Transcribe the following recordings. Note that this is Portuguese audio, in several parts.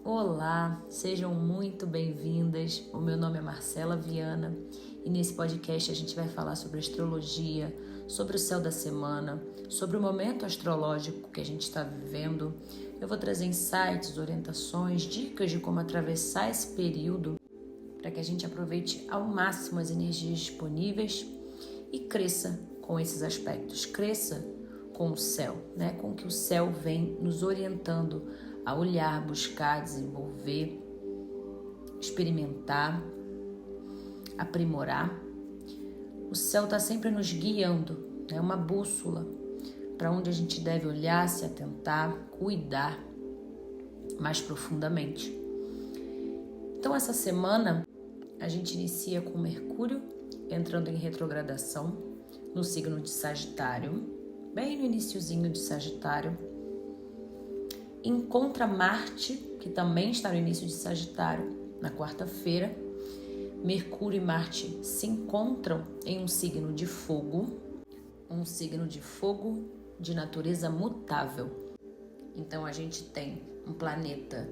Olá, sejam muito bem-vindas. O meu nome é Marcela Viana e nesse podcast a gente vai falar sobre astrologia, sobre o céu da semana, sobre o momento astrológico que a gente está vivendo. Eu vou trazer insights, orientações, dicas de como atravessar esse período para que a gente aproveite ao máximo as energias disponíveis e cresça com esses aspectos, cresça com o céu, com o que o céu vem nos orientando a olhar, buscar, desenvolver, experimentar, aprimorar. O céu está sempre nos guiando, é uma bússola para onde a gente deve olhar, se atentar, cuidar mais profundamente. Então essa semana a gente inicia com Mercúrio entrando em retrogradação no signo de Sagitário, bem no iniciozinho de Sagitário. Encontra Marte, que também está no início de Sagitário, na quarta-feira. Mercúrio e Marte se encontram em um signo de fogo de natureza mutável. Então a gente tem um planeta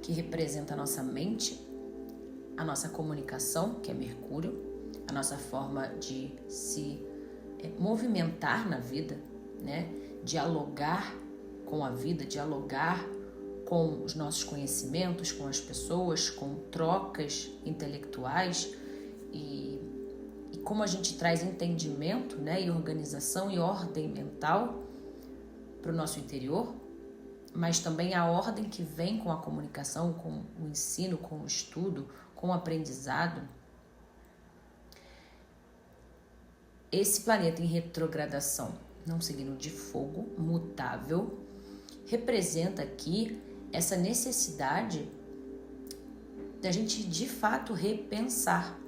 que representa a nossa mente, a nossa comunicação, que é Mercúrio, a nossa forma de se movimentar na vida, dialogar com a vida, dialogar com os nossos conhecimentos, com as pessoas, com trocas intelectuais e como a gente traz entendimento, e organização e ordem mental para o nosso interior, mas também a ordem que vem com a comunicação, com o ensino, com o estudo, com o aprendizado. Esse planeta em retrogradação, num signo de fogo, mutável, representa aqui essa necessidade da gente de fato repensar,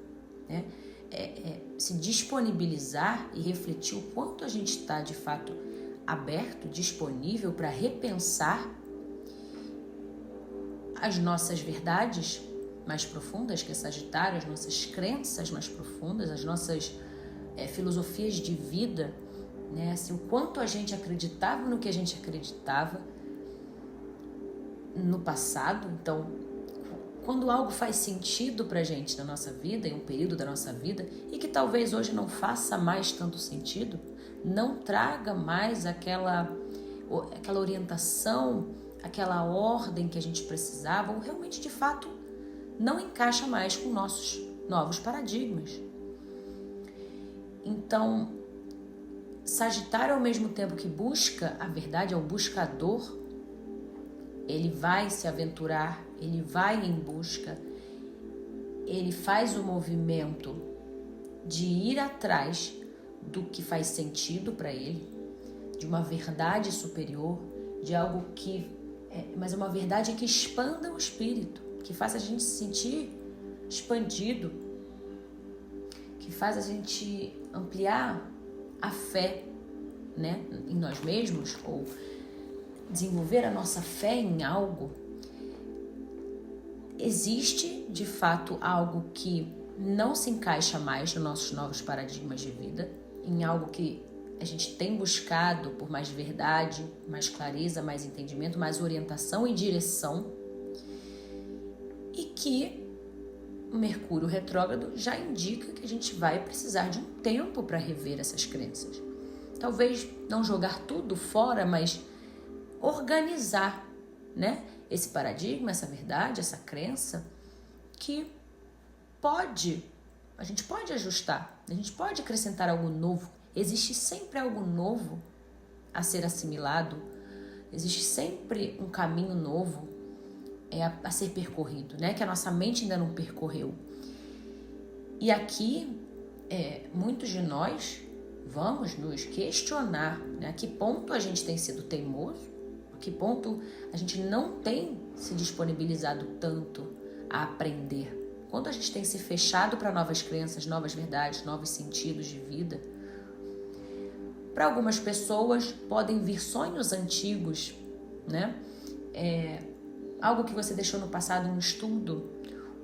se disponibilizar e refletir o quanto a gente está de fato aberto, disponível para repensar as nossas verdades mais profundas, que é Sagitário, as nossas crenças mais profundas, as nossas filosofias de vida, o quanto a gente acreditava no que a gente acreditava no passado. Então, quando algo faz sentido pra gente na nossa vida, em um período da nossa vida, e que talvez hoje não faça mais tanto sentido, não traga mais aquela orientação, aquela ordem que a gente precisava, ou realmente de fato não encaixa mais com nossos novos paradigmas. Então, Sagitário, ao mesmo tempo que busca a verdade, é o buscador. Ele vai se aventurar, ele vai em busca, ele faz o movimento de ir atrás do que faz sentido para ele, de uma verdade superior, de algo mas é uma verdade que expanda o espírito, que faz a gente se sentir expandido, que faz a gente ampliar a fé, em nós mesmos, ou desenvolver a nossa fé em algo. Existe, de fato, algo que não se encaixa mais nos nossos novos paradigmas de vida, em algo que a gente tem buscado por mais verdade, mais clareza, mais entendimento, mais orientação e direção, e que o Mercúrio retrógrado já indica que a gente vai precisar de um tempo para rever essas crenças. Talvez não jogar tudo fora, mas organizar, esse paradigma, essa verdade, essa crença, que a gente pode ajustar, a gente pode acrescentar algo novo. Existe sempre algo novo a ser assimilado, existe sempre um caminho novo a ser percorrido, que a nossa mente ainda não percorreu. E aqui, muitos de nós vamos nos questionar, a que ponto a gente tem sido teimoso, a que ponto a gente não tem se disponibilizado tanto a aprender, quanto a gente tem se fechado para novas crenças, novas verdades, novos sentidos de vida. Para algumas pessoas podem vir sonhos antigos, algo que você deixou no passado, um estudo,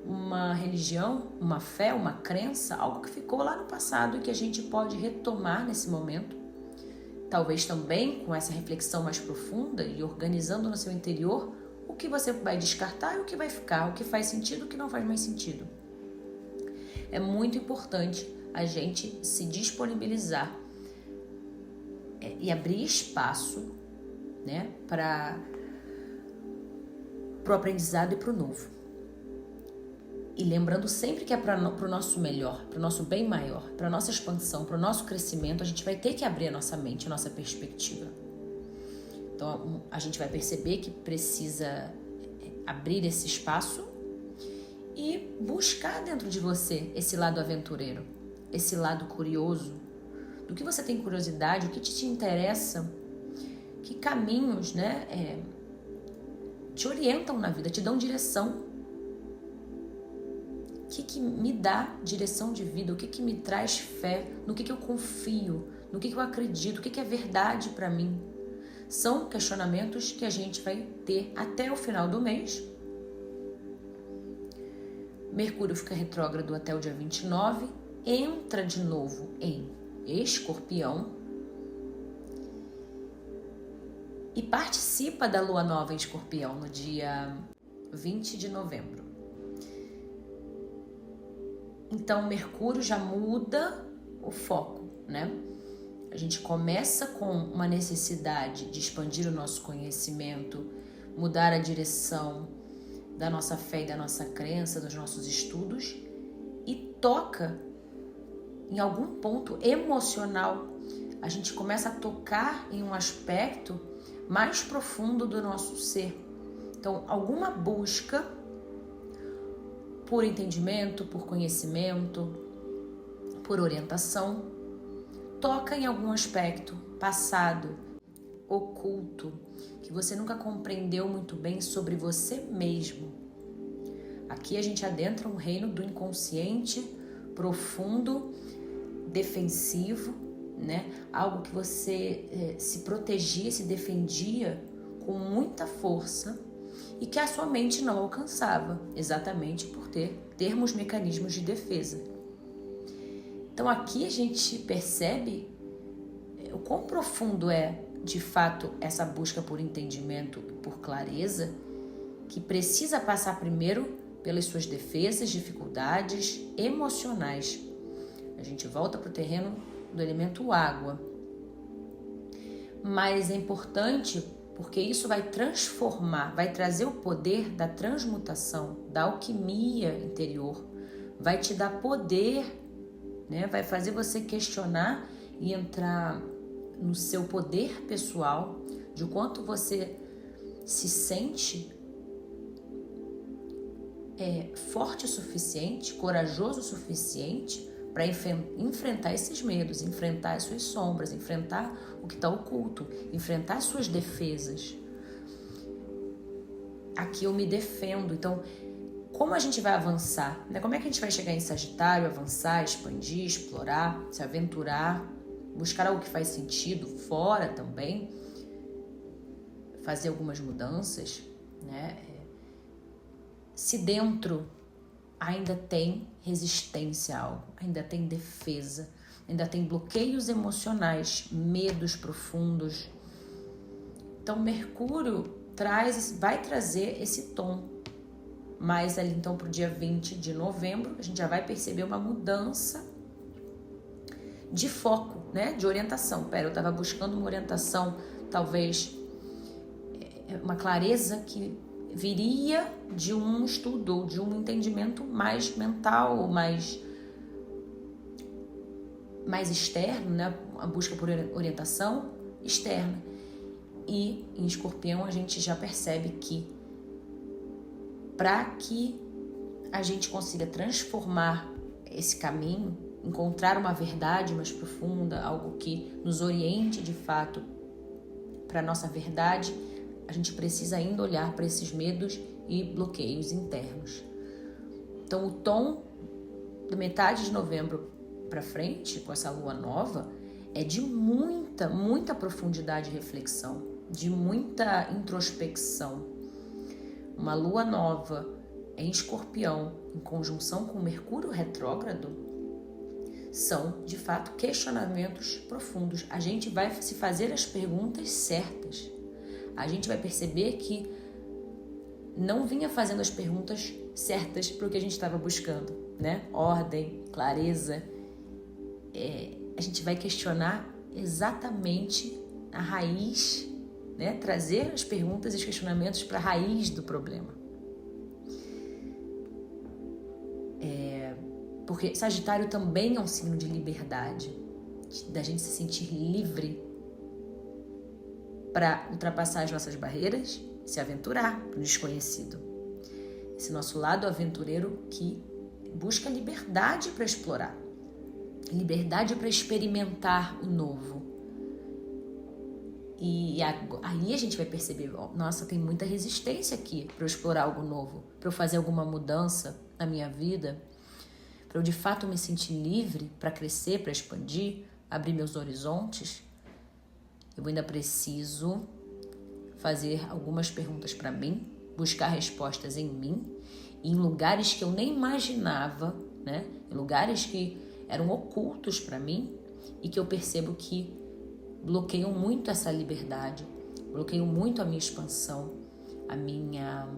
uma religião, uma fé, uma crença, algo que ficou lá no passado e que a gente pode retomar nesse momento. Talvez também com essa reflexão mais profunda e organizando no seu interior o que você vai descartar e o que vai ficar, o que faz sentido e o que não faz mais sentido. É muito importante a gente se disponibilizar e abrir espaço, né, para o aprendizado e para o novo. E lembrando sempre que é para o nosso melhor, para o nosso bem maior, para a nossa expansão, para o nosso crescimento, a gente vai ter que abrir a nossa mente, a nossa perspectiva. Então a gente vai perceber que precisa abrir esse espaço e buscar dentro de você esse lado aventureiro, esse lado curioso, do que você tem curiosidade, o que te interessa, que caminhos, né, te orientam na vida, te dão direção. O que me dá direção de vida, o que me traz fé, no que eu confio, no que eu acredito, o que é verdade para mim. São questionamentos que a gente vai ter até o final do mês. Mercúrio fica retrógrado até o dia 29, entra de novo em Escorpião e participa da lua nova em Escorpião no dia 20 de novembro. Então, Mercúrio já muda o foco, né? A gente começa com uma necessidade de expandir o nosso conhecimento, mudar a direção da nossa fé e da nossa crença, dos nossos estudos, e toca em algum ponto emocional. A gente começa a tocar em um aspecto mais profundo do nosso ser. Então, alguma busca por entendimento, por conhecimento, por orientação, toca em algum aspecto passado, oculto, que você nunca compreendeu muito bem sobre você mesmo. Aqui a gente adentra um reino do inconsciente profundo, defensivo, né? Algo que você se protegia, se defendia com muita força e que a sua mente não alcançava, exatamente por termos mecanismos de defesa. Então aqui a gente percebe o quão profundo é, de fato, essa busca por entendimento, por clareza, que precisa passar primeiro pelas suas defesas, dificuldades emocionais. A gente volta para o terreno do elemento água. Mas é importante porque isso vai transformar, vai trazer o poder da transmutação, da alquimia interior, vai te dar poder, né? Vai fazer você questionar e entrar no seu poder pessoal, de quanto você se sente forte o suficiente, corajoso o suficiente para enfrentar esses medos, enfrentar as suas sombras, enfrentar o que está oculto, enfrentar as suas defesas. Aqui eu me defendo. Então, como a gente vai avançar? Né? Como é que a gente vai chegar em Sagitário, avançar, expandir, explorar, se aventurar, buscar algo que faz sentido fora também, fazer algumas mudanças, né? Se dentro ainda tem resistência a algo, ainda tem defesa, ainda tem bloqueios emocionais, medos profundos. Então Mercúrio vai trazer esse tom. Mas ali então para o dia 20 de novembro, a gente já vai perceber uma mudança de foco, né? De orientação. Eu estava buscando uma orientação, talvez uma clareza que viria de um estudo, de um entendimento mais mental, mais externo, né? A busca por orientação externa. E em Escorpião a gente já percebe que para que a gente consiga transformar esse caminho, encontrar uma verdade mais profunda, algo que nos oriente de fato para a nossa verdade, a gente precisa ainda olhar para esses medos e bloqueios internos. Então o tom da metade de novembro para frente, com essa lua nova, é de muita profundidade de reflexão, de muita introspecção. Uma lua nova em Escorpião, em conjunção com Mercúrio retrógrado, são, de fato, questionamentos profundos. A gente vai se fazer as perguntas certas. A gente vai perceber que não vinha fazendo as perguntas certas para o que a gente estava buscando, né? Ordem, clareza. A gente vai questionar exatamente a raiz, né? Trazer as perguntas e os questionamentos para a raiz do problema. Porque Sagitário também é um signo de liberdade, da gente se sentir livre para ultrapassar as nossas barreiras, se aventurar no desconhecido. Esse nosso lado aventureiro que busca liberdade para explorar, liberdade para experimentar o novo. E aí a gente vai perceber, nossa, tem muita resistência aqui para eu explorar algo novo, para eu fazer alguma mudança na minha vida, para eu de fato me sentir livre para crescer, para expandir, abrir meus horizontes. Eu ainda preciso fazer algumas perguntas para mim, buscar respostas em mim, em lugares que eu nem imaginava, né? Em lugares que eram ocultos para mim e que eu percebo que bloqueiam muito essa liberdade, bloqueiam muito a minha expansão, a minha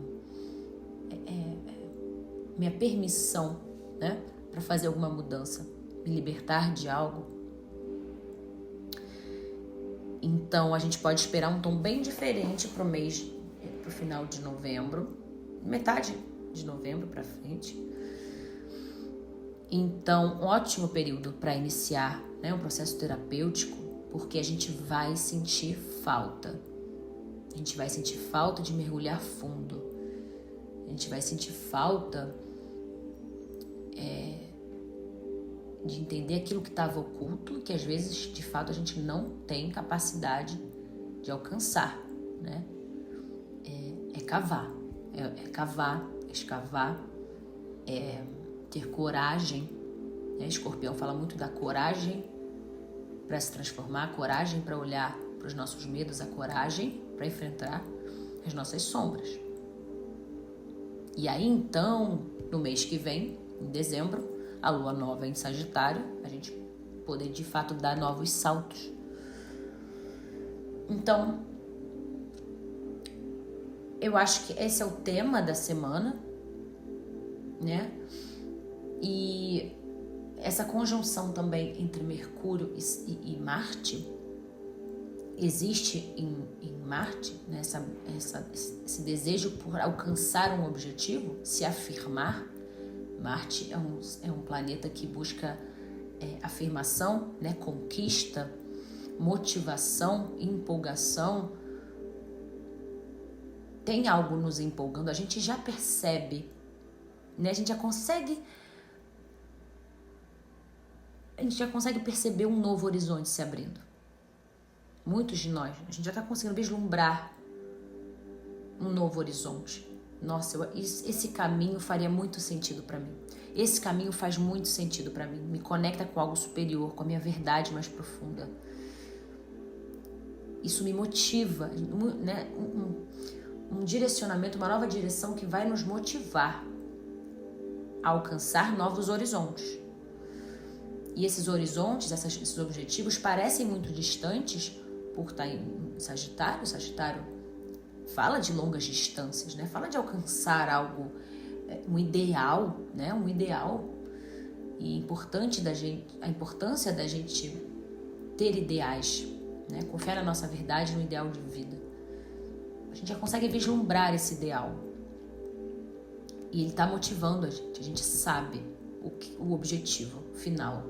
permissão, né? Para fazer alguma mudança, me libertar de algo. Então, a gente pode esperar um tom bem diferente pro final de novembro, metade de novembro para frente. Então, um ótimo período para iniciar, né, um processo terapêutico, porque a gente vai sentir falta. A gente vai sentir falta de mergulhar fundo. A gente vai sentir falta de entender aquilo que estava oculto, que às vezes, de fato, a gente não tem capacidade de alcançar, né? Cavar, cavar, escavar, ter coragem, né? Escorpião fala muito da coragem para se transformar, coragem para olhar para os nossos medos, a coragem para enfrentar as nossas sombras. E aí, então, no mês que vem, em dezembro, a lua nova em Sagitário, a gente poder de fato dar novos saltos. Então, eu acho que esse é o tema da semana, né? E essa conjunção também entre Mercúrio e Marte, existe em Marte, né? Esse desejo por alcançar um objetivo, se afirmar. Marte é um planeta que busca afirmação, né? Conquista, motivação, empolgação. Tem algo nos empolgando, a gente já percebe, né? A gente já consegue perceber um novo horizonte se abrindo. Muitos de nós, a gente já está conseguindo vislumbrar um novo horizonte. Nossa, esse caminho faria muito sentido para mim. Esse caminho faz muito sentido para mim. Me conecta com algo superior, com a minha verdade mais profunda. Isso me motiva, né? Um direcionamento, uma nova direção que vai nos motivar a alcançar novos horizontes. E esses horizontes, esses objetivos parecem muito distantes por estar em Sagitário. Sagitário fala de longas distâncias, né? Fala de alcançar algo, um ideal, né? Um ideal. E a importância da gente ter ideais, né? Confiar na nossa verdade, no ideal de vida. A gente já consegue vislumbrar esse ideal. E ele está motivando a gente sabe o objetivo final.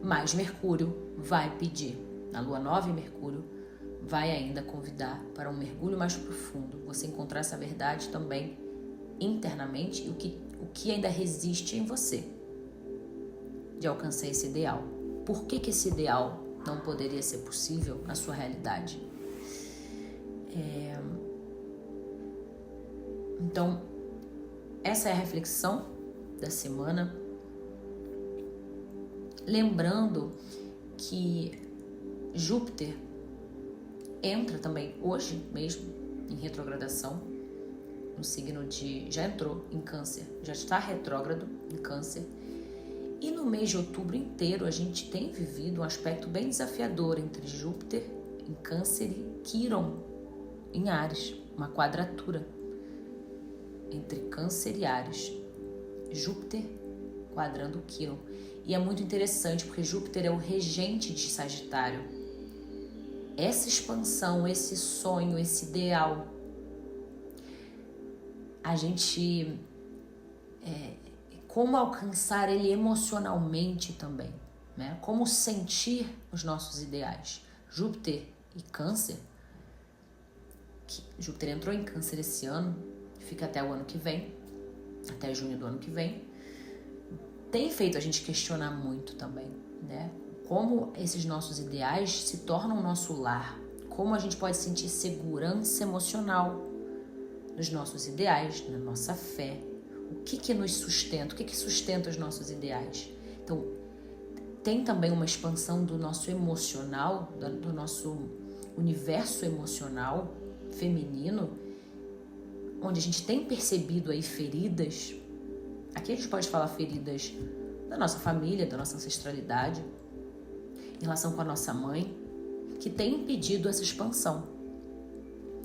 Mas Mercúrio vai pedir, na lua nova em Mercúrio, vai ainda convidar para um mergulho mais profundo, você encontrar essa verdade também internamente e o que ainda resiste em você de alcançar esse ideal. Por que esse ideal não poderia ser possível na sua realidade? Então, essa é a reflexão da semana. Lembrando que Júpiter entra também hoje mesmo em retrogradação no signo já entrou em Câncer, já está retrógrado em Câncer. E no mês de outubro inteiro a gente tem vivido um aspecto bem desafiador entre Júpiter em Câncer e Quirón em Áries, uma quadratura. entre Câncer e Áries. Júpiter quadrando Quirón. E é muito interessante porque Júpiter é o regente de Sagitário. Essa expansão, esse sonho, esse ideal, a gente... como alcançar ele emocionalmente também, né? Como sentir os nossos ideais. Júpiter e Câncer, Júpiter entrou em Câncer esse ano, fica até o ano que vem, até junho do ano que vem, tem feito a gente questionar muito também, né? Como esses nossos ideais se tornam o nosso lar, como a gente pode sentir segurança emocional nos nossos ideais, na nossa fé, o que nos sustenta, o que sustenta os nossos ideais. Então, tem também uma expansão do nosso emocional, do nosso universo emocional feminino, onde a gente tem percebido aí feridas. Aqui a gente pode falar feridas da nossa família, da nossa ancestralidade, em relação com a nossa mãe, que tem impedido essa expansão,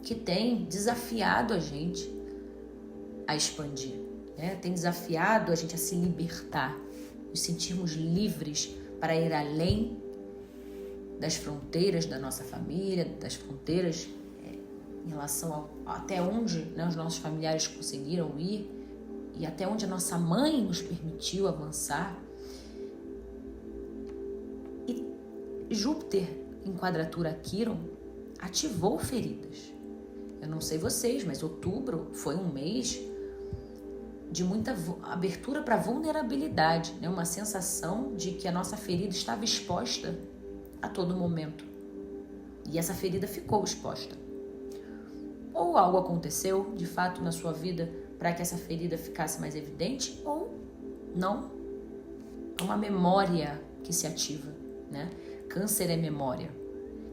que tem desafiado a gente a expandir, né? Tem desafiado a gente a se libertar, nos sentirmos livres para ir além das fronteiras da nossa família, das fronteiras em relação até onde, né, os nossos familiares conseguiram ir e até onde a nossa mãe nos permitiu avançar. E Júpiter, em quadratura Quirón, ativou feridas. Eu não sei vocês, mas outubro foi um mês de muita abertura para vulnerabilidade, né? Uma sensação de que a nossa ferida estava exposta a todo momento. E essa ferida ficou exposta. Ou algo aconteceu, de fato, na sua vida para que essa ferida ficasse mais evidente, ou não. É uma memória que se ativa, né? Câncer é memória.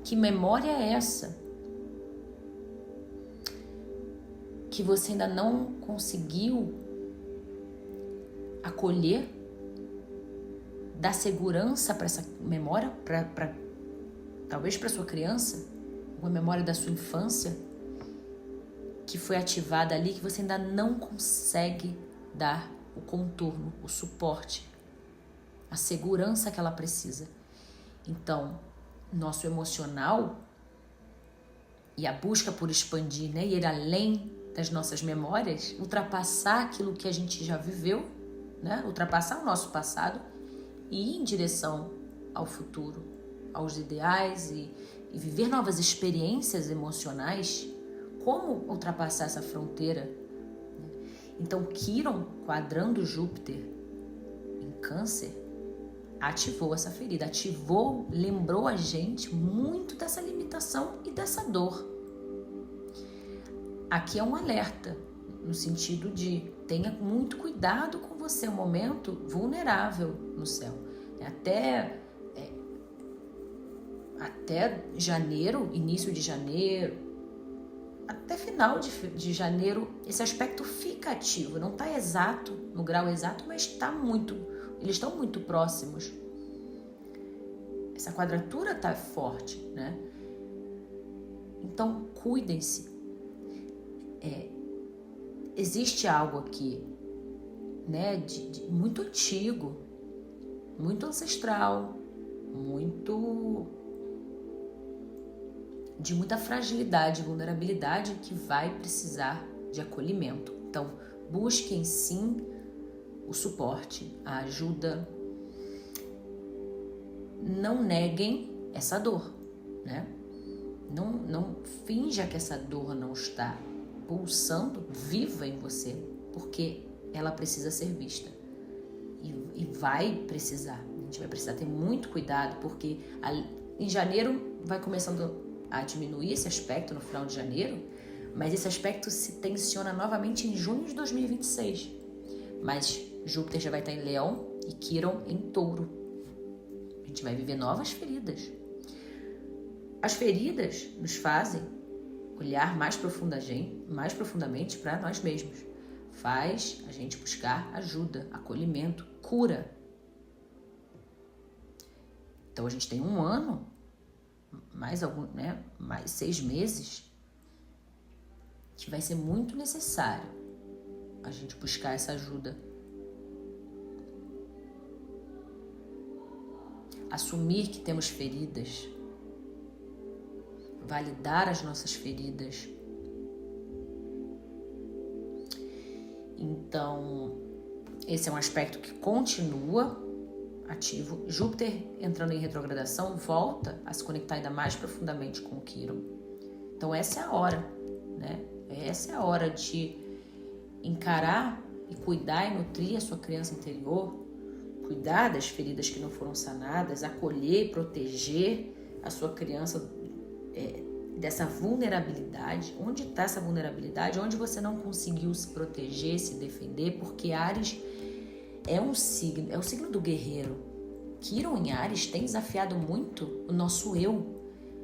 Que memória é essa? Que você ainda não conseguiu acolher, dar segurança para essa memória, talvez para sua criança, uma memória da sua infância que foi ativada ali, que você ainda não consegue dar o contorno, o suporte, a segurança que ela precisa. Então, nosso emocional e a busca por expandir, né, ir além das nossas memórias, ultrapassar aquilo que a gente já viveu, né, ultrapassar o nosso passado e ir em direção ao futuro, aos ideais e viver novas experiências emocionais. Como ultrapassar essa fronteira? Então, Quirón, quadrando Júpiter em Câncer, ativou essa ferida, lembrou a gente muito dessa limitação e dessa dor. Aqui é um alerta, no sentido de tenha muito cuidado com você, é um momento vulnerável no céu. Até janeiro, início de janeiro, até final de janeiro, esse aspecto fica ativo. Não está exato, no grau exato, mas eles estão muito próximos. Essa quadratura está forte, né? Então, cuidem-se. Existe algo aqui, né, de muito antigo, muito ancestral, de muita fragilidade, vulnerabilidade que vai precisar de acolhimento. Então, busquem sim o suporte, a ajuda. Não neguem essa dor, né? Não finja que essa dor não está pulsando viva em você, porque ela precisa ser vista. E vai precisar. A gente vai precisar ter muito cuidado, porque em janeiro vai começando a diminuir esse aspecto no final de janeiro, mas esse aspecto se tensiona novamente em junho de 2026. Mas Júpiter já vai estar em Leão e Quirón em Touro. A gente vai viver novas feridas. As feridas nos fazem olhar mais profundamente para nós mesmos. Faz a gente buscar ajuda, acolhimento, cura. Então a gente tem um ano, mais 6 meses, que vai ser muito necessário a gente buscar essa ajuda. Assumir que temos feridas. Validar as nossas feridas. Então, esse é um aspecto que continua ativo. Júpiter entrando em retrogradação volta a se conectar ainda mais profundamente com o Quirón. Então essa é a hora, né? Essa é a hora de encarar e cuidar e nutrir a sua criança interior, cuidar das feridas que não foram sanadas, acolher e proteger a sua criança dessa vulnerabilidade. Onde está essa vulnerabilidade? Onde você não conseguiu se proteger, se defender, porque Áries é o signo do guerreiro. Quirón em Áries tem desafiado muito o nosso eu,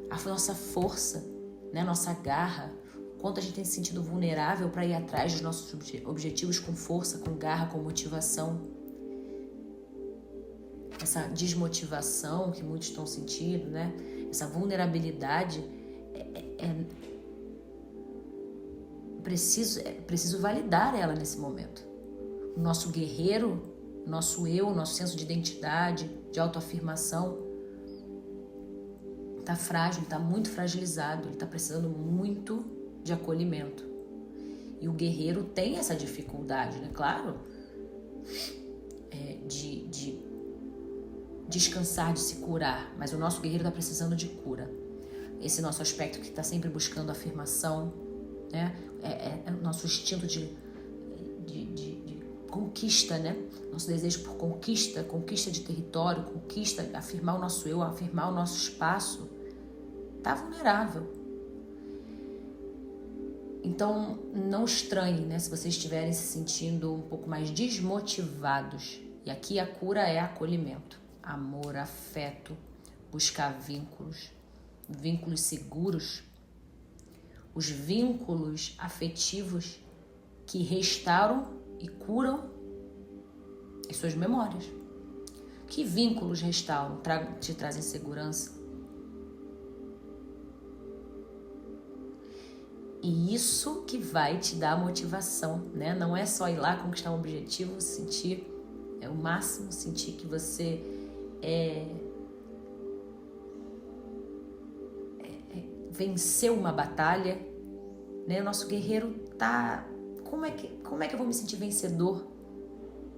a nossa força, né? A nossa garra, quanto a gente tem se sentido vulnerável para ir atrás dos nossos objetivos com força, com garra, com motivação. Essa desmotivação que muitos estão sentindo, né? Essa vulnerabilidade preciso validar ela nesse momento. O nosso guerreiro, o nosso eu, o nosso senso de identidade, de autoafirmação está frágil, está muito fragilizado, ele está precisando muito de acolhimento. E o guerreiro tem essa dificuldade, né? Claro, de descansar, de se curar, mas o nosso guerreiro está precisando de cura. Esse nosso aspecto que está sempre buscando afirmação, né? É o nosso instinto de conquista, né? Nosso desejo por conquista de território, conquista, afirmar o nosso eu, afirmar o nosso espaço, está vulnerável. Então, não estranhe, né? Se vocês estiverem se sentindo um pouco mais desmotivados. E aqui a cura é acolhimento, amor, afeto, buscar vínculos seguros, os vínculos afetivos que restauram e curam as suas memórias. Que vínculos restauram, te trazem segurança? E isso que vai te dar motivação, né? Não é só ir lá conquistar um objetivo, sentir o máximo, sentir que você venceu uma batalha, né? O nosso guerreiro tá... Como é que eu vou me sentir vencedor?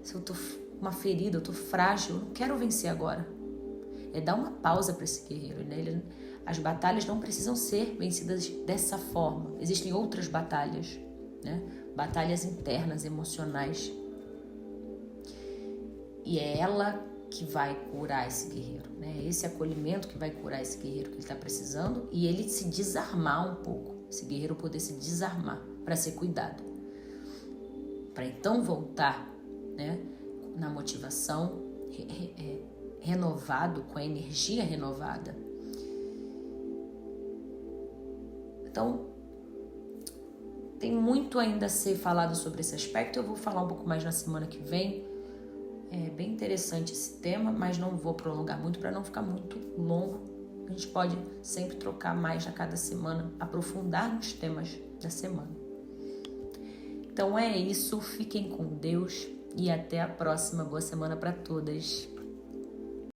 Se eu tô com uma ferida, eu tô frágil, eu não quero vencer agora. É dar uma pausa para esse guerreiro, né? As batalhas não precisam ser vencidas dessa forma. Existem outras batalhas, né? Batalhas internas, emocionais. E é ela que vai curar esse guerreiro, né? Esse acolhimento que vai curar esse guerreiro que ele está precisando e ele se desarmar um pouco. Esse guerreiro poder se desarmar para ser cuidado. Para então voltar, né, na motivação, renovado, com a energia renovada. Então, tem muito ainda a ser falado sobre esse aspecto. Eu vou falar um pouco mais na semana que vem. É bem interessante esse tema, mas não vou prolongar muito para não ficar muito longo. A gente pode sempre trocar mais a cada semana, aprofundar nos temas da semana. Então é isso, fiquem com Deus e até a próxima. Boa semana para todas.